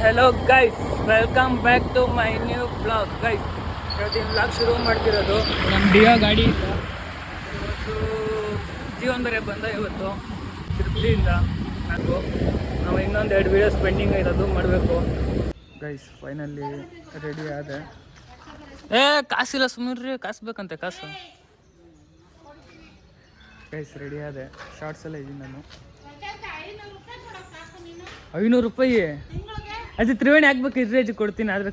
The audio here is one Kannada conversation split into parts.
Hello guys, welcome back to my new blog. Guys, ಇವತ್ತಿನ ಬ್ಲಾಗ್ ಶುರು ಮಾಡ್ತಿರೋದು ನಮ್ಮ ಡಿಯೋ ಗಾಡಿ ಇಲ್ಲ. ಇವತ್ತು ಜೀವನ್ ಬೇರೆ ಬಂದ ಇವತ್ತು ತಿರುಪತಿಯಿಂದ. ನಾವು ಇನ್ನೊಂದು 2 ವೀಡಿಯೋಸ್ ಪೆಂಡಿಂಗ್ ಇರೋದು ಮಾಡಬೇಕು. ಗೈಸ್, ಫೈನಲಿ ರೆಡಿ ಆದೆ. ಕಾಸಿಲ್ಲ, ಸುಮ್ಮನೆ ಕಾಸು ಬೇಕಂತೆ, ಕಾಸು. ಗೈಸ್, ರೆಡಿ ಆದೆ. ಶಾರ್ಟ್ಸ್ ಎಲ್ಲ ಇದ್ದೀನಿ ನಾನು. 500 ರೂಪಾಯಿ ಅದು ತ್ರಿವೇಣಿ ಹಾಕ್ಬೇಕು. ಇರ್ರೇಜ್ ಕೊಡ್ತೀನಿ, ಆದ್ರೆ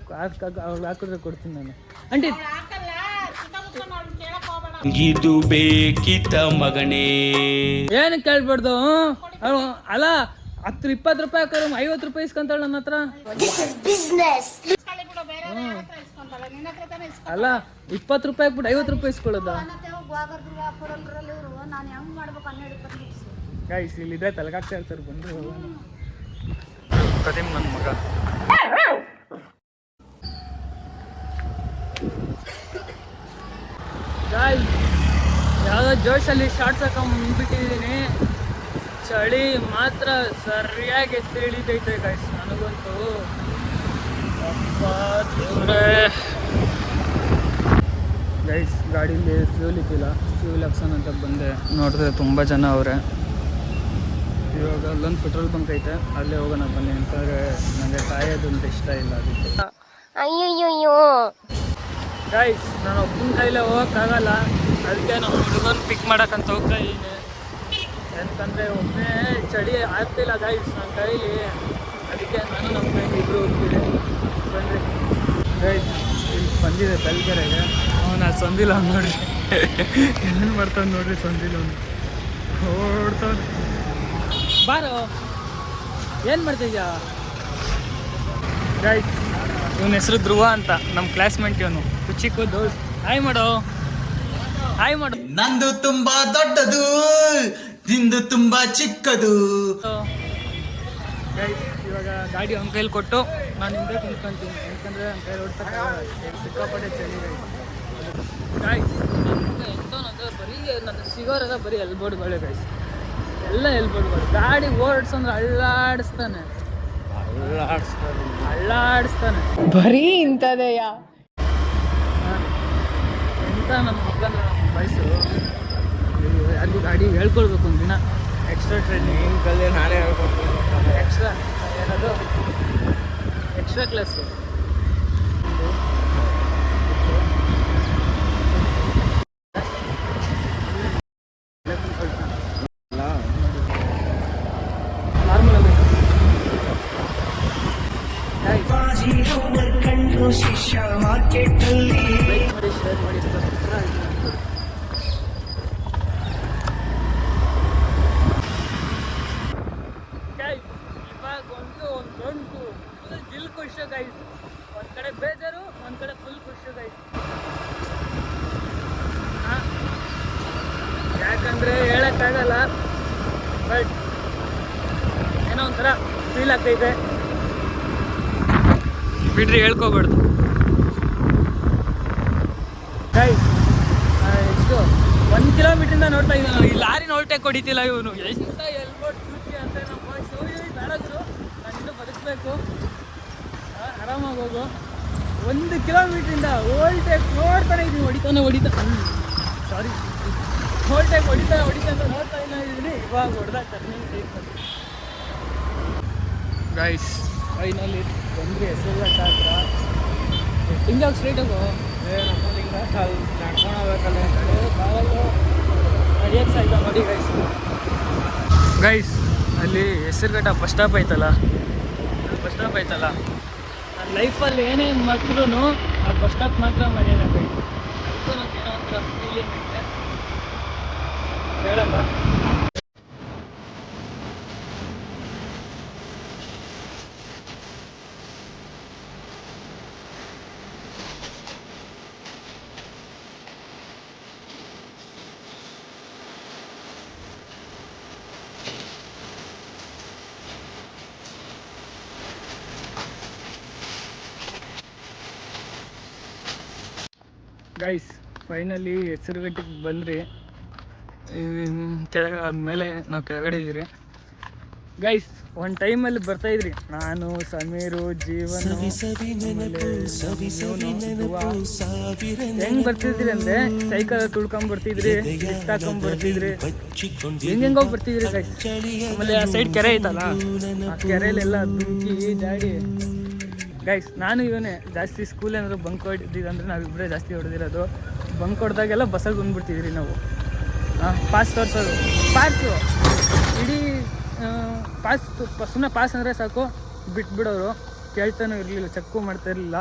ಅವ್ಳು ಹಾಕಿದ್ರೆ ಕೊಡ್ತೀನಿ ನಾನು. ಅಂಟಿ ಇದು ಬೇಕಿತ್ತ ಮಗನೇ, ಏನು ಕೇಳ್ಬಾರ್ದು. ಅಲ್ಲ 10-20 ರೂಪಾಯಿ ಹಾಕೋರು 50 ರೂಪಾಯಿ ಇಸ್ಕೊಂತಾಳ ನನ್ನ ಹತ್ರ. ಅಲ್ಲ 20 ರೂಪಾಯಿ ಹಾಕ್ಬಿಟ್ಟು 50 ರೂಪಾಯಿ ಇಸ್ಕೊಳ್ಳೋದ? ಗೈಸ್, ಇಲ್ಲಿದ್ರೆ ತಲೆಗಾಗ್ತಾ ಇರ್ತಾರೆ, ಬಂದು ಕದೀಮ್ ನನ್ನ ಮಗ. ಗಾಯ್ಸ್, ಯಾವುದೋ ಜೋಶಲ್ಲಿ ಶಾರ್ಟ್ಸ್ ಹಾಕೊಂಡ್ಬಿಟ್ಟಿದ್ದೀನಿ. ಚಳಿ ಮಾತ್ರ ಸರಿಯಾಗಿ ಎತ್ತಿ ಇಳಿತೈತೆ ಗೈಸ್. ನನಗಂತೂ ಗೈಸ್, ಗಾಡೀಲಿ ಫ್ಯೂಲ್ ಇದ್ದಿಲ್ಲ. ಫ್ಯೂಲ್ ಹಾಕ್ಸೋಣ ಅಂತ ಬಂದೆ. ನೋಡಿದ್ರೆ ತುಂಬ ಜನ ಅವರೇ. ಇವಾಗ ಅಲ್ಲೊಂದು ಪೆಟ್ರೋಲ್ ಬಂಕ್ ಐತೆ, ಅಲ್ಲೇ ಹೋಗೋಣ ಬನ್ನಿ. ಅಂತಂದರೆ ನನಗೆ ಕಾಯೋದಂತ ಇಷ್ಟ ಇಲ್ಲ, ಅದಕ್ಕೆ. ಅಯ್ಯಯ್ಯೋ ಗೈಸ್, ನಾನು ಒಬ್ಬನ ಕೈಲೇ ಹೋಗೋಕ್ಕಾಗಲ್ಲ. ಅದಕ್ಕೆ ನಾವು ಹುಡುಗನ ಪಿಕ್ ಮಾಡೋಕ್ಕಂತ ಹೋಗ್ತಾ ಇದ್ದೀನಿ. ಯಾಕಂದರೆ ಒಬ್ಬನೇ ಚಳಿ ಆಗ್ತಿಲ್ಲ ಗೈಸ್ ನನ್ನ ಕೈಲಿ. ಅದಕ್ಕೆ ನಾನು ನಮ್ಮ ಫ್ರೆಂಡ್ ಇಬ್ಬರು ಹೋಗ್ತೀವಿ. ಬನ್ನಿರಿ ಗೈಸ್, ಇಲ್ಲಿ ಬಂದಿದೆ ಬೆಲ್ಗೆರೆಗೆ. ಅವನು ಅದು ಸಂದಿಲ್ಲ ಅವ್ನು ನೋಡಿ ಏನು ಮಾಡ್ತಾನೆ ನೋಡ್ರಿ. ಸಂದಿಲ್ಲ ಅವನು ಓಡ್ತಾನೆ. ಬಾರೋ, ಏನು ಮಾಡ್ತಿದ್ಯಾ? ಗೈಸ್, ಇವನ ಹೆಸರು ಧ್ರುವ ಅಂತ, ನಮ್ಮ ಕ್ಲಾಸ್ಮೇಟ್. ಇವನು ಚಿಕ್ಕ ದೋಸ್ತ್. ಹಾಯ್ ಮಾಡೋ, ಹಾಯ್ ಮಾಡು. ನಂದು ತುಂಬಾ ದೊಡ್ಡದು, ನಿಂದು ತುಂಬಾ ಚಿಕ್ಕದು. ಗೈಸ್, ಇವಾಗ ಗಾಡಿ ಅವ್ನ ಕೈಲಿ ಕೊಟ್ಟು ನಾನು ಹಿಂದೆ ಕುಂತ್ಕೊಂತೀನಿ. ಯಾಕಂದರೆ ನನ್ನ ಕೈಲಿ ಓಡಿಸೋಕ್ಕಾಗಲ್ಲ, ಸಿಕ್ಕಾಪಟ್ಟೆ ಚಳಿ. ಗೈಸ್, ಎಂತವನಂದ್ರೆ ಬರೀ ನನ್ನ ಸಿಗೋರೆಲ್ಲ ಬರೀ ಎಲ್ಬೋರ್ಡ್ಗಳೇ ಗೈಸ್, ಎಲ್ಲ ಎಲ್ಬೋರ್ಡ್ಗಳು. ಗಾಡಿ ಓಡಿಸಂದ್ರೆ ಅಳ್ಳಾಡಿಸ್ತಾನೆ ಬರೀ ಇಂಥದೆಯಾ ಎಂತ ನನ್ನ ಮಕ್ಕಳಂದ್ರೆ ನಮ್ಮ ವಯಸ್ಸು. ಯಾರಿಗೂ ಗಾಡಿ ಹೇಳ್ಕೊಳ್ಬೇಕು ಒಂದಿನ. ಎಕ್ಸ್ಟ್ರಾ ಟ್ರೈನಿಂಗ್ ಕಲ್ಲೆ ನಾನೇ ಹೇಳ್ಕೊಡ್ತೀನಿ. ಎಕ್ಸ್ಟ್ರಾ ಏನದು ಎಕ್ಸ್ಟ್ರಾ ಕ್ಲಾಸು. ಶಿಷ್ಯ ಮಾರ್ಕೆಟ್ ಅಲ್ಲಿ ಶೇರ್ ಮಾಡಿ, ಸಬ್ಸ್ಕ್ರೈಬ್. ಗೈಸ್, ಇವಾಗ ಒಂದು ಫುಲ್ ದಿಲ್ ಖುಷಿ ಗೈಸ್. ಒಂದು ಕಡೆ ಬೇಜಾರು, ಒಂದು ಕಡೆ ಫುಲ್ ಖುಷಿ ಗೈಸ್. ಯಾಕಂದರೆ ಹೇಳೋಕ್ಕಾಗಲ್ಲ, ಬಟ್ ಏನೋ ಒಂಥರ ಫೀಲ್ ಆಗ್ತೈತೆ. ಬಿಡ್ರಿ, ಹೇಳ್ಕೊಬಾರ್ದು ಗೈಸ್. ಎಷ್ಟು 1 ಕಿಲೋಮೀಟ್ರಿಂದ ನೋಡ್ತಾ ಇದ್ದಾನೆ. ಈ ಲಾರಿನ ಓಲ್ಟೇಕ್ ಹೊಡಿತಿಲ್ಲ ಇವನು. ಎಷ್ಟು ಎಲ್ಬೋರ್ಡ್ ಚೂಚಿ ಅಂತ ನಮ್ಮ ವಾಯ್ಸ್. ಬೇಡದ್ರು, ನಾನು ಇನ್ನೂ ಬದುಕಬೇಕು, ಆರಾಮಾಗಿ ಹೋಗು. 1 ಕಿಲೋಮೀಟ್ರಿಂದ ಓಲ್ಟೇಕ್ ನೋಡ್ತಾನೆ ಇದ್ದೀನಿ. ಹೊಡಿತಾನೆ ಸಾರಿ, ಓಲ್ಟೇಕ್ ಹೊಡಿತಾ ಅಂತ ನೋಡ್ತಾ ಇದ್ದೀನಿ. ಇವಾಗ ಹೊಡೆದ ಟರ್ನಿಂಗ್ ಟೇಕ್. ಗೈಸ್, ಫೈನಲಿ ಬಂದ್ರಿ ಹೆಸರುಘಟ್ಟ ಹತ್ರ. ಹಿಂಗಾಗಿ ಸ್ಟ್ರೈಟಾಗು ನಡ್ಕೊಂಡು ಹೋಗ್ಬೇಕಲ್ಲ, ಕಾಲಲ್ಲೂ ನಡೆಯೋಕ್ಕೆ ಸಾಯ್ತಾ ನೋಡಿ ಗೈಸ್. ಗೈಸ್, ಅಲ್ಲಿ ಹೆಸರುಘಟ್ಟ ಬಸ್ ಸ್ಟಾಪ್ ಐತಲ್ಲ, ನನ್ನ ಲೈಫಲ್ಲಿ ಏನೇನು ಮಾಡ್ತಿದ್ರು ಆ ಬಸ್ ಸ್ಟಾಪ್ ಮಾತ್ರ ಮರೆಯೋಣ ಗೈಸ್. ಅದಕ್ಕೂ ನನಗೆ ಏನೋ ಒಂಥರ ಫೀಲಿಂಗ್ ಐತೆ, ಹೇಳಮ್ಮ. ಗೈಸ್, ಫೈನಲಿ ಹೆಸರುಘಟ್ಟಕ್ಕೆ ಬಂದ್ರಿ. ಕೆಳಗೆ ಮೇಲೆ ನಾವು ಕೆಳಗಡೆ ಇದ್ದೀರಿ. ಗೈಸ್ ಒಂದು ಟೈಮಲ್ಲಿ ಬರ್ತಾಯಿದ್ರಿ ನಾನು, ಸಮೀರು, ಜೀವನ್, ಹೆಂಗೆ ಬರ್ತಿದ್ರಿ ಅಂದರೆ ಸೈಕಲ್ ತುಳ್ಕೊಂಬರ್ತಿದ್ರಿ, ಹಾಕೊಂಬರ್ತಿದ್ರಿ, ಹೆಂಗೆಂಗೋ ಬರ್ತಿದ್ರಿ ಗೈಸ್. ಆಮೇಲೆ ಆ ಸೈಡ್ ಕೆರೆ ಐತಲ್ಲ, ಆ ಕೆರೆಯಲ್ಲೆಲ್ಲ ದುಂಕಿ ಜಾಡಿ. ಗೈಸ್ ನಾನು ಇವನೇ ಜಾಸ್ತಿ ಸ್ಕೂಲ್ ಏನಾದ್ರು ಬಂಕ್ ಹೊಡಿದ್ದೀವಿ ಅಂದರೆ ನಾವಿಬ್ಬರೇ ಜಾಸ್ತಿ ಹೊಡೆದಿರೋದು. ಬಂಕ್ ಹೊಡೆದಾಗೆಲ್ಲ ಬಸ್ಸಾಗಿ ಬಂದ್ಬಿಡ್ತಿದ್ರಿ ನಾವು. ಪಾಸ್ ತೋರಿಸೋದು, ಪಾಸು ಇಡೀ ಪಾಸ್ ಸುಮ್ಮನೆ ಪಾಸ್ ಅಂದರೆ ಸಾಕು ಬಿಟ್ಬಿಡೋರು, ಕೇಳ್ತಾನೂ ಇರಲಿಲ್ಲ, ಚೆಕ್ಕು ಮಾಡ್ತಾ ಇರಲಿಲ್ಲ.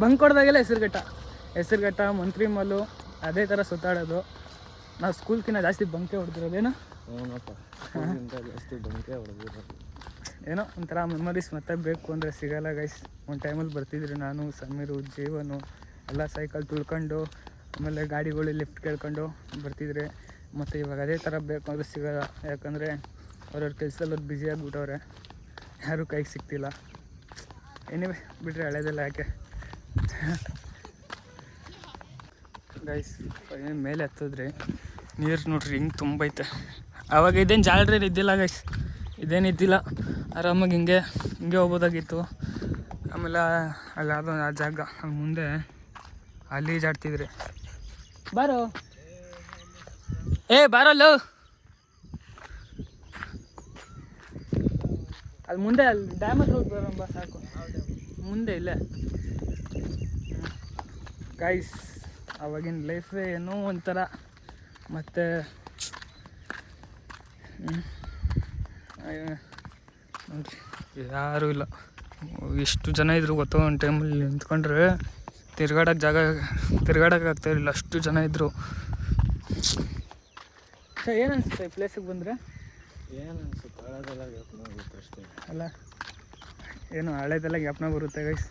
ಬಂಕ್ ಹೊಡೆದಾಗೆಲ್ಲ ಹೆಸರುಘಟ್ಟ ಮಂತ್ರಿ ಮಾಲು ಅದೇ ಥರ ಸುತ್ತಾಡೋದು. ನಾವು ಸ್ಕೂಲ್ಕಿಂತ ಜಾಸ್ತಿ ಬಂಕೆ ಹೊಡೆದಿರೋದೇನೋ. ಜಾಸ್ತಿ ಬಂಕೆ ಹೊಡೆದಿರೋದು ಏನೋ ಒಂಥರ ಮೆಮೊರೀಸ್ ಮತ್ತೆ ಬೇಕು ಅಂದರೆ ಸಿಗೋಲ್ಲ ಗೈಸ್. ಒಂದು ಟೈಮಲ್ಲಿ ಬರ್ತಿದ್ರಿ ನಾನು, ಸಮೀರು, ಜೀವನು ಎಲ್ಲ ಸೈಕಲ್ ತುಳ್ಕೊಂಡು, ಆಮೇಲೆ ಗಾಡಿಗಳು ಲಿಫ್ಟ್ ಕೇಳ್ಕೊಂಡು ಬರ್ತಿದ್ರಿ. ಮತ್ತು ಇವಾಗ ಅದೇ ಥರ ಬೇಕು ಅಂದರೆ ಸಿಗೋಲ್ಲ, ಯಾಕಂದರೆ ಅವ್ರವ್ರ ಕೆಲಸದಲ್ಲಿ ಅವ್ರು ಬ್ಯುಸಿ ಆಗಿಬಿಟ್ಟವ್ರೆ, ಯಾರೂ ಕೈಗೆ ಸಿಗ್ತಿಲ್ಲ. ಏನಿವೆ ಬಿಟ್ಟರೆ ಹಳೇದೆಲ್ಲ ಯಾಕೆ ಗೈಸ್. ಮೇಲೆ ಹತ್ತಿದ್ರಿ, ನೀರು ನೋಡ್ರಿ ಹಿಂಗೆ ತುಂಬೈತೆ. ಆವಾಗ ಇದೇನು ಜಾಲರಿ ಇದ್ದಿಲ್ಲ ಗೈಸ್, ಇದೇನಿದ್ದಿಲ್ಲ, ಆರಾಮಾಗಿ ಹಿಂಗೆ ಹೋಗ್ಬೋದಾಗಿತ್ತು. ಆಮೇಲೆ ಅಲ್ಲಿ ಯಾವುದೋ ಆ ಜಾಗ ಅಲ್ಲಿ ಮುಂದೆ ಅಲ್ಲಿ ಜಾಡ್ತಿದ್ರಿ. ಬಾರೋ ಬಾರಲ್ಲೋ, ಅಲ್ಲಿ ಮುಂದೆ ಅಲ್ಲಿ ಡ್ಯಾಮ್ ಹತ್ರ ಹೋಗಿ ಬರೋಣ ಬಾ, ಸಾಕು ಮುಂದೆ ಇಲ್ಲೇ. ಗೈಸ್ ಆವಾಗಿನ ಲೈಫೇ ಏನೋ ಒಂಥರ. ಮತ್ತು ನೋಡಿರಿ ಯಾರೂ ಇಲ್ಲ, ಎಷ್ಟು ಜನ ಇದ್ರು ಗೊತ್ತೋ. ಒಂದು ಟೈಮಲ್ಲಿ ನಿಂತ್ಕೊಂಡ್ರೆ ತಿರ್ಗಾಡೋಕೆ ಆಗ್ತಾಯಿರಲಿಲ್ಲ, ಅಷ್ಟು ಜನ ಇದ್ದರು. ಸರ್ ಏನು ಅನಿಸುತ್ತೆ ಈ ಪ್ಲೇಸಿಗೆ ಬಂದರೆ? ಏನು ಅನ್ಸುತ್ತೆ, ಹಳೆದೆಲ್ಲ ಜ್ಞಾಪನ ಬರುತ್ತೆ ಅಷ್ಟೇ ಅಲ್ಲ, ಏನು ಹಳೇದೆಲ್ಲ ಜ್ಞಾಪನ ಬರುತ್ತೆ ಗೈಸ್.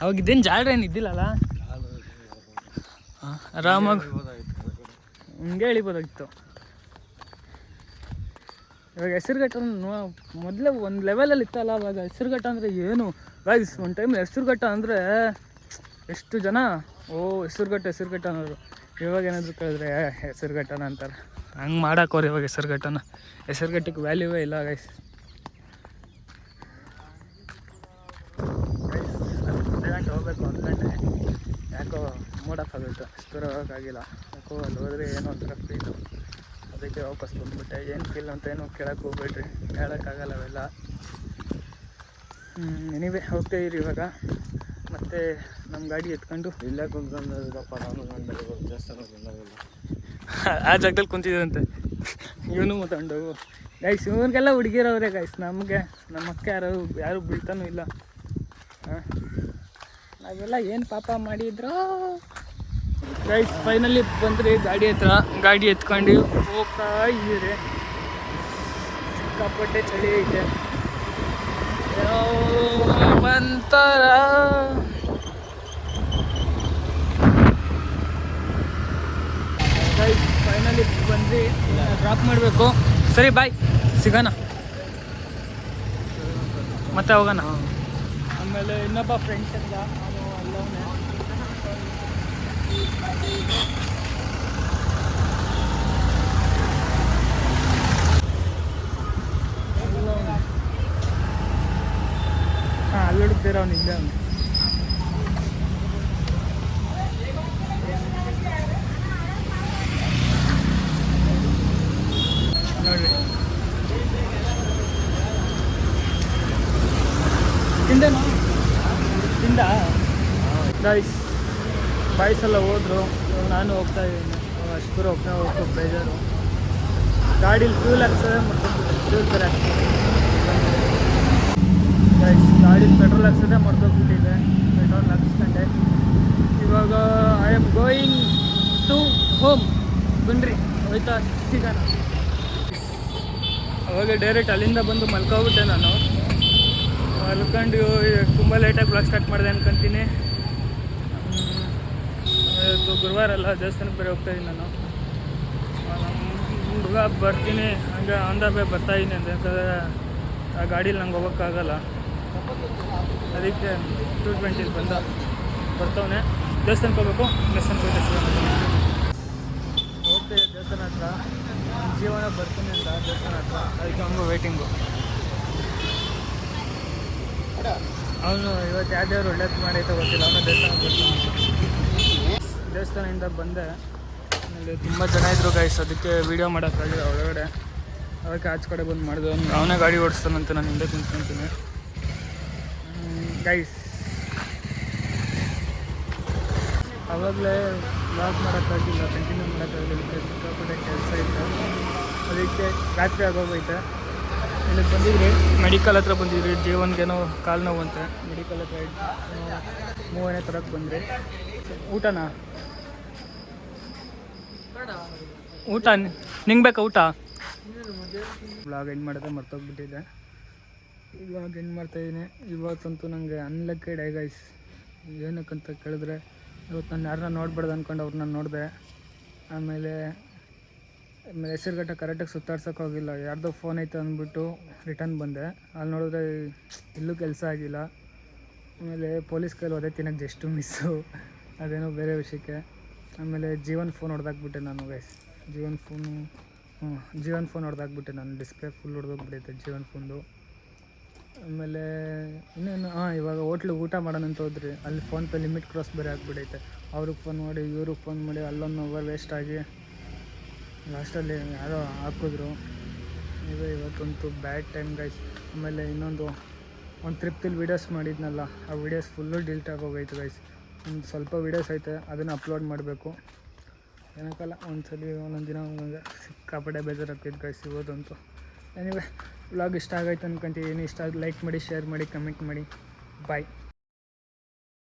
ಅವಾಗ ಇದೇನು ಜಾಡ್ರಿ ಏನು ಇದ್ದಿಲ್ಲಲ್ಲ, ಆರಾಮಾಗಿ ಹಿಂಗೆ ಇಳಿಬೋದಾಗಿತ್ತು. ಇವಾಗ ಹೆಸರುಘಟ್ಟ ಮೊದಲೇ ಒಂದು ಲೆವೆಲಲ್ಲಿ ಇತ್ತಲ್ಲ, ಅವಾಗ ಹೆಸರುಘಟ್ಟ ಅಂದರೆ ಏನು ಗೈಸ್. ಒಂದು ಟೈಮ್ ಹೆಸರುಘಟ್ಟ ಅಂದರೆ ಎಷ್ಟು ಜನ ಹೆಸರುಘಟ್ಟ ಅನ್ನೋರು. ಇವಾಗ ಏನಾದರೂ ಕೇಳಿದ್ರೆ ಹೆಸರುಘಟ್ಟನ ಅಂತಾರೆ. ಹಂಗೆ ಮಾಡಾಕೋರು ಇವಾಗ ಹೆಸರುಘಟ್ಟಕ್ಕೆ ವ್ಯಾಲ್ಯೂವೇ ಇಲ್ಲ ಗೈಸ್. ಅರ್ಧ ಗಂಟೆ ಹೋಗ್ಬೇಕು ಅಂದ್ಕೊಂಡೆ, ಯಾಕೋ ಮೂಡಫ್ ಆಗೋಯ್ತು, ಅಷ್ಟು ದೂರ ಹೋಗೋಕ್ಕಾಗಿಲ್ಲ. ಯಾಕೋ ಅಲ್ಲಿ ಹೋದರೆ ಏನೋ ಒಂಥರ ಫೀಲು, ಅದಕ್ಕೆ ವಾಪಸ್ ಬಂದುಬಿಟ್ಟೆ. ಏನು ಫೀಲ್ ಅಂತ ಏನೋ ಕೇಳೋಕ್ಕೆ ಹೋಗ್ಬೇಡ್ರಿ, ಹೇಳೋಕ್ಕಾಗಲ್ಲ ಅವೆಲ್ಲ. ನೀವೇ ಹೋಗ್ತಾಯಿರಿ ಇವಾಗ. ಮತ್ತು ನಮ್ಮ ಗಾಡಿ ಎತ್ಕೊಂಡು ಇಲ್ಲೇ ಕುಂತ್ಕೊಂಡಪ್ಪ, ನಾನು ಗಂಟೆ ದೇವಸ್ಥಾನ ಬಂದಾಗಲ್ಲ ಆ ಜಾಗದಲ್ಲಿ ಕುಂತಿದ್ದಂತೆ ಇವನು ಮಾತಾಡು ಗೈಸ್. ಇವ್ರಿಗೆಲ್ಲ ಹುಡುಗಿರವ್ರೆ ಗೈಸ್, ನಮಗೆ ನಮ್ಮ ಅಕ್ಕ ಯಾರು ಬೀಳ್ತಾನೂ ಇಲ್ಲ. ನಾವೆಲ್ಲ ಏನು ಪಾಪ ಮಾಡಿದ್ರು ಗೈಸ್. ಫೈನಲಿ ಬಂದ್ರಿ ಗಾಡಿ ಹತ್ರ, ಗಾಡಿ ಎತ್ಕೊಂಡು ಹೋಗ್ತಾ ಇದ್ದೀರಿ. ಸಿಕ್ಕಾಪಟ್ಟೆ ಚಳಿ ಐತೆ ಒಂಥರ. ಗೈಸ್ ಫೈನಲಿ ಬಂದು ಡ್ರಾಪ್ ಮಾಡಬೇಕು. ಸರಿ ಬಾಯ್, ಸಿಗೋಣ ಮತ್ತೆ ಹೋಗೋಣ. ಆಮೇಲೆ ಇನ್ನೊಬ್ಬ ಫ್ರೆಂಡ್ಸ್ ಅಂತ ಅವನು ಅಲ್ಲವನೇ. ಹಾಂ ಅಲ್ಲಿ ಹುಡುಕ್ತೀರ ಅವ್ನು ಇಲ್ಲೇ ಅವನು. ನೋಡ್ರಿ ತಿಂದ ಗೈಸ್. ಬಾಯ್ಸೆಲ್ಲ ಹೋದ್ರು, ನಾನು ಹೋಗ್ತಾ ಇದ್ದೀನಿ. ಅಷ್ಟು ದೂರ ಒಬ್ಬನೇ ಹೋಗ್ಬೇಕು, ಬೇಜಾರು. ಗಾಡೀಲಿ ಫ್ಯೂಲ್ ಹಾಕ್ಸೋದೆ ಮರ್ತೋಗ್ಬಿಟ್ಟೆ, ಫ್ಯೂಲ್ ಬೇರೆ ಹಾಕ್ಸೋದು ಗೈಸ್. ಗಾಡೀಲಿ ಪೆಟ್ರೋಲ್ ಹಾಕ್ಸೋದೆ ಮರ್ತೋಗ್ಬಿಟ್ಟಿದೆ, ಪೆಟ್ರೋಲ್ ಹಾಕ್ಸ್ಕೊಂಡೆ. ಇವಾಗ I am going to home. ಬನ್ನಿರಿ ಹೋಯ್ತಾ ಸಿಗೋಣ. ಅವಾಗ ಡೈರೆಕ್ಟ್ ಅಲ್ಲಿಂದ ಬಂದು ಮಲ್ಕೊಬಿಟ್ಟೆ ನಾನು. ಮಲ್ಕೊಂಡು ತುಂಬ ಲೇಟಾಗಿ ಬ್ಲಾಗ್ ಸ್ಟಾರ್ಟ್ ಮಾಡಿದೆ ಅನ್ಕೊತೀನಿ. ಇವತ್ತು ಗುರುವಾರ ಅಲ್ಲ, ದೇವಸ್ಥಾನಕ್ಕೆ ಬೇರೆ ಹೋಗ್ತಾಯಿದ್ದೀನಿ ನಾನು. ನಮ್ಮ ಹುಡುಗ ಬರ್ತೀನಿ ಹಂಗೆ ಆನ್ ದ ವೇ ಬರ್ತಾಯಿದ್ದೀನಿ ಅಂತ, ಯಾಕಂದರೆ ಆ ಗಾಡೀಲಿ ನಂಗೆ ಹೋಗೋಕ್ಕಾಗಲ್ಲ. ಅದಕ್ಕೆ 220 ಬಂದ ಬರ್ತವನೆ. ದೇವಸ್ಥಾನಕ್ಕೆ ಹೋಗ್ಬೇಕು, ದೇವಸ್ಥಾನಕ್ಕೆ ಹೋಗಿ ಬರ್ತಿದೆ ದೇವಸ್ಥಾನ ಹತ್ರ, ಜೀವನ ಬರ್ತೀನಿ ಅಂತ ದೇವಸ್ಥಾನ ಹತ್ರ, ಅದಕ್ಕೆ ಅವನಿಗೂ ವೇಟಿಂಗು. ಅವನು ಇವತ್ತು ಯಾವ ದೇವ್ರು ಒಳ್ಳೇದು ಮಾಡೈತೆ ಗೊತ್ತಿಲ್ಲ, ಅವನು ದೇವಸ್ಥಾನದಿಂದ ಬಂದೆ. ಆಮೇಲೆ ತುಂಬ ಜನ ಇದ್ದರು ಗೈಸ್, ಅದಕ್ಕೆ ವೀಡಿಯೋ ಮಾಡೋಕ್ಕಾಗಿಲ್ಲ ಒಳಗಡೆ, ಅದಕ್ಕೆ ಆಚೆ ಕಡೆ ಬಂದು ಮಾಡಿದೆ. ಅವನೇ ಗಾಡಿ ಓಡಿಸ್ತಾನಂತೆ, ನಾನು ಹಿಂದೆ ಕುಂತ್ಕೊಂತೀನಿ ಗೈಸ್. ಆವಾಗಲೇ ವ್ಲಾಗ್ ಮಾಡೋಕ್ಕಾಗಿಲ್ಲ, ಕಂಟಿನ್ಯೂ ಮಾಡೋಕ್ಕಾಗಿಲ್ಲ, ಸಿಕ್ಕಾಪಟ್ಟೆ ಕೆಲಸ ಇತ್ತು, ಅದಕ್ಕೆ ರಾತ್ರಿ ಆಗೋಗೈತೆ. ಇಲ್ಲಿ ಬಂದಿದ್ರಿ, ಮೆಡಿಕಲ್ ಹತ್ರ ಬಂದಿದ್ರಿ, ಜೀವನ್ಗೇನೋ ಕಾಲು ನೋವು ಅಂತೆ, ಮೆಡಿಕಲ್ ಹತ್ರ ಮೂವನೇ ತರಕ್ಕೆ ಬಂದ್ರಿ. ಊಟನಾ? ಊಟ ನಿಂಗೆ ಬೇಕಾ ಊಟ? ಬ್ಲಾಗ್ ಎಂಡ್ ಮಾಡೋದೇ ಮರ್ತೋಗ್ಬಿಟ್ಟಿದೆ, ಇವಾಗ ಎಂಡ್ ಮಾಡ್ತಾಯಿದ್ದೀನಿ. ಇವತ್ತಂತೂ ನನಗೆ ಅನ್ಲಕ್ಕಿ ಡೇ ಗೈಸ್. ಏನಕ್ಕಂತ ಕೇಳಿದ್ರೆ, ಇವತ್ತು ನಾನು ಯಾರನ್ನ ನೋಡ್ಬಾರ್ದು ಅಂದ್ಕೊಂಡು ಅವ್ರನ್ನ ನೋಡಿದೆ. ಆಮೇಲೆ ಹೆಸರುಘಟ್ಟ ಕರೆಕ್ಟಾಗಿ ಸುತ್ತಾಡ್ಸೋಕೆ ಹೋಗಿಲ್ಲ, ಯಾರ್ದೋ ಫೋನ್ ಐತೆ ಅಂದ್ಬಿಟ್ಟು ರಿಟರ್ನ್ ಬಂದೆ. ಅಲ್ಲಿ ನೋಡಿದ್ರೆ ಇಲ್ಲೂ ಕೆಲಸ ಆಗಿಲ್ಲ. ಆಮೇಲೆ ಪೊಲೀಸ್ ಕೈಲಿ ಒದೆ ತಿನ್ನೋಕ್ಕೆ ಜಸ್ಟು ಮಿಸ್ಸು, ಅದೇನೋ ಬೇರೆ ವಿಷಯಕ್ಕೆ. ಆಮೇಲೆ ಜೀವನ್ ಫೋನ್ ಹೊಡೆದಾಕ್ಬಿಟ್ಟೆ ನಾನು ಗೈಸ್, ಜೀವನ್ ಫೋನ್ ಹೊಡೆದಾಕ್ಬಿಟ್ಟೆ ನಾನು, ಡಿಸ್ಪ್ಲೇ ಫುಲ್ ಹೊಡೆದೋಗ್ಬಿಟ್ಟೈತೆ ಜೀವನ್ ಫೋನ್ದು. ಆಮೇಲೆ ಇನ್ನೇನು ಇವಾಗ ಹೋಟ್ಲಿಗೆ ಊಟ ಮಾಡೋಣ ಅಂತ ಹೋದ್ರಿ, ಅಲ್ಲಿ ಫೋನ್ಪೇ ಲಿಮಿಟ್ ಕ್ರಾಸ್ ಬೇರೆ ಆಗಿಬಿಟ್ಟೈತೆ. ಅವ್ರಿಗೆ ಫೋನ್ ಮಾಡಿ ಇವ್ರಿಗೆ ಫೋನ್ ಮಾಡಿ ಅಲ್ಲೊಂದು ಓವರ್ ವೇಸ್ಟ್ ಆಗಿ ಲಾಸ್ಟಲ್ಲಿ ಯಾರೋ ಹಾಕಿದ್ರು. ಇವತ್ತಂತೂ ಬ್ಯಾಡ್ ಟೈಮ್ ಗೈಸ್. ಆಮೇಲೆ ಇನ್ನೊಂದು ಟ್ರಿಪ್ದಲ್ಲಿ ವೀಡಿಯೋಸ್ ಮಾಡಿದ್ನಲ್ಲ, ಆ ವೀಡಿಯೋಸ್ ಫುಲ್ಲು ಡಿಲೀಟ್ ಆಗೋಗೈತೆ ಗೈಸ್. ಒಂದು ಸ್ವಲ್ಪ ವೀಡಿಯೋಸ್ ಐತೆ, ಅದನ್ನು ಅಪ್ಲೋಡ್ ಮಾಡಬೇಕು. ಏನಕ್ಕಲ್ಲ ಒಂದೊಂದು ದಿನ ಸಿಕ್ಕಾಪಟ್ಟೆ ಬೇಜಾರಾಗ್ತಿದ್ದು ಗೈಸ್ ಇವತ್ತಂತೂ. ಎನಿವೆ ವ್ಲಾಗ್ ಇಷ್ಟ ಆಗೈತೆ ಅನ್ಕೊಂತೀನಿ. ಇಷ್ಟ ಆಗಿ ಲೈಕ್ ಮಾಡಿ, ಶೇರ್ ಮಾಡಿ, ಕಮೆಂಟ್ ಮಾಡಿ. ಬಾಯ್.